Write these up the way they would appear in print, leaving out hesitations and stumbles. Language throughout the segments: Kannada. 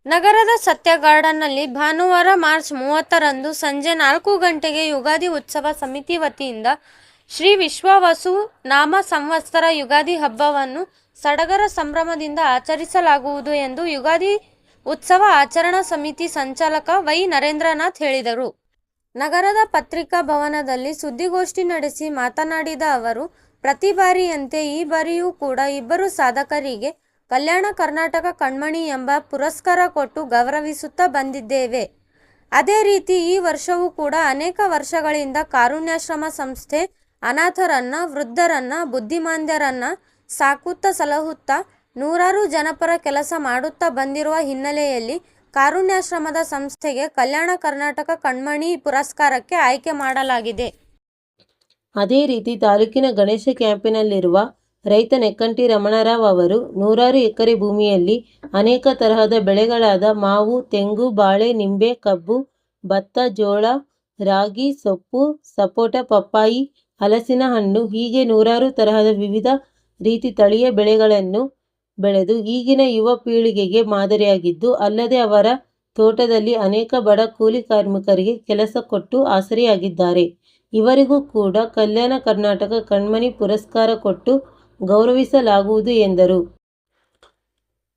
ನಗರದ ಸತ್ಯ ಗಾರ್ಡನ್ನಲ್ಲಿ ಭಾನುವಾರ ಮಾರ್ಚ್ 30ರಂದು ಸಂಜೆ 4 ಗಂಟೆಗೆ ಯುಗಾದಿ ಉತ್ಸವ ಸಮಿತಿ ವತಿಯಿಂದ ಶ್ರೀ ವಿಶ್ವಾವಸು ನಾಮ ಸಂವತ್ಸರ ಯುಗಾದಿ ಹಬ್ಬವನ್ನು ಸಡಗರ ಸಂಭ್ರಮದಿಂದ ಆಚರಿಸಲಾಗುವುದು ಎಂದು ಯುಗಾದಿ ಉತ್ಸವ ಆಚರಣಾ ಸಮಿತಿ ಸಂಚಾಲಕ ವೈ ನರೇಂದ್ರನಾಥ್ ಹೇಳಿದರು. ನಗರದ ಪತ್ರಿಕಾ ಭವನದಲ್ಲಿ ಸುದ್ದಿಗೋಷ್ಠಿ ನಡೆಸಿ ಮಾತನಾಡಿದ ಅವರು, ಪ್ರತಿ ಬಾರಿಯಂತೆ ಈ ಬಾರಿಯೂ ಕೂಡ ಇಬ್ಬರು ಸಾಧಕರಿಗೆ ಕಲ್ಯಾಣ ಕರ್ನಾಟಕ ಕಣ್ಮಣಿ ಎಂಬ ಪುರಸ್ಕಾರ ಕೊಟ್ಟು ಗೌರವಿಸುತ್ತಾ ಬಂದಿದ್ದೇವೆ. ಅದೇ ರೀತಿ ಈ ವರ್ಷವೂ ಕೂಡ ಅನೇಕ ವರ್ಷಗಳಿಂದ ಕಾರುಣ್ಯಾಶ್ರಮ ಸಂಸ್ಥೆ ಅನಾಥರನ್ನ, ವೃದ್ಧರನ್ನ, ಬುದ್ಧಿಮಾಂದ್ಯರನ್ನ ಸಾಕುತ್ತಾ ಸಲಹುತ್ತಾ ನೂರಾರು ಜನಪರ ಕೆಲಸ ಮಾಡುತ್ತಾ ಬಂದಿರುವ ಹಿನ್ನೆಲೆಯಲ್ಲಿ ಕಾರುಣ್ಯಾಶ್ರಮದ ಸಂಸ್ಥೆಗೆ ಕಲ್ಯಾಣ ಕರ್ನಾಟಕ ಕಣ್ಮಣಿ ಪುರಸ್ಕಾರಕ್ಕೆ ಆಯ್ಕೆ ಮಾಡಲಾಗಿದೆ. ಅದೇ ರೀತಿ ತಾಲೂಕಿನ ಗಣೇಶ ಕ್ಯಾಂಪಿನಲ್ಲಿರುವ ರೈತ ನೆಕ್ಕಂಟಿ ರಮಣರಾವ್ ಅವರು ನೂರಾರು ಎಕರೆ ಭೂಮಿಯಲ್ಲಿ ಅನೇಕ ತರಹದ ಬೆಳೆಗಳಾದ ಮಾವು, ತೆಂಗು, ಬಾಳೆ, ನಿಂಬೆ, ಕಬ್ಬು, ಭತ್ತ, ಜೋಳ, ರಾಗಿ, ಸೊಪ್ಪು, ಸಪೋಟ, ಪಪ್ಪಾಯಿ, ಹಲಸಿನ ಹಣ್ಣು ಹೀಗೆ ನೂರಾರು ತರಹದ ವಿವಿಧ ರೀತಿ ತಳಿಯ ಬೆಳೆಗಳನ್ನು ಬೆಳೆದು ಈಗಿನ ಯುವ ಪೀಳಿಗೆಗೆ ಮಾದರಿಯಾಗಿದ್ದು, ಅಲ್ಲದೆ ಅವರ ತೋಟದಲ್ಲಿ ಅನೇಕ ಬಡ ಕೂಲಿ ಕಾರ್ಮಿಕರಿಗೆ ಕೆಲಸ ಕೊಟ್ಟು ಆಸರೆಯಾಗಿದ್ದಾರೆ. ಇವರಿಗೂ ಕೂಡ ಕಲ್ಯಾಣ ಕರ್ನಾಟಕ ಕಣ್ಮಣಿ ಪುರಸ್ಕಾರ ಕೊಟ್ಟು ಗೌರವಿಸಲಾಗುವುದು ಎಂದರು.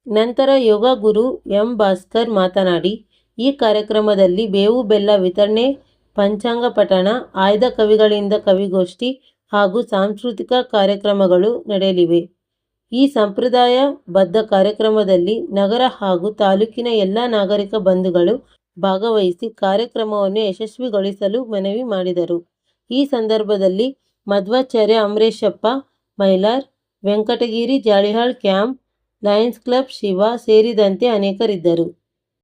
ನಂತರ ಯೋಗ ಗುರು ಎಂ. ಭಾಸ್ಕರ್ ಮಾತನಾಡಿ, ಈ ಕಾರ್ಯಕ್ರಮದಲ್ಲಿ ಬೇವು ಬೆಲ್ಲ ವಿತರಣೆ, ಪಂಚಾಂಗ ಪಠಣ, ಆಯ್ದ ಕವಿಗಳಿಂದ ಕವಿಗೋಷ್ಠಿ ಹಾಗೂ ಸಾಂಸ್ಕೃತಿಕ ಕಾರ್ಯಕ್ರಮಗಳು ನಡೆಯಲಿವೆ. ಈ ಸಂಪ್ರದಾಯ ಬದ್ಧ ಕಾರ್ಯಕ್ರಮದಲ್ಲಿ ನಗರ ಹಾಗೂ ತಾಲೂಕಿನ ಎಲ್ಲ ನಾಗರಿಕ ಬಂಧುಗಳು ಭಾಗವಹಿಸಿ ಕಾರ್ಯಕ್ರಮವನ್ನು ಯಶಸ್ವಿಗೊಳಿಸಲು ಮನವಿ ಮಾಡಿದರು. ಈ ಸಂದರ್ಭದಲ್ಲಿ Madhvacharya Amareshappa Mailar, Venkatagiri Jalihal camp, Lions Club Shiva ಸೇರಿದಂತೆ ಅನೇಕರಿದ್ದರು.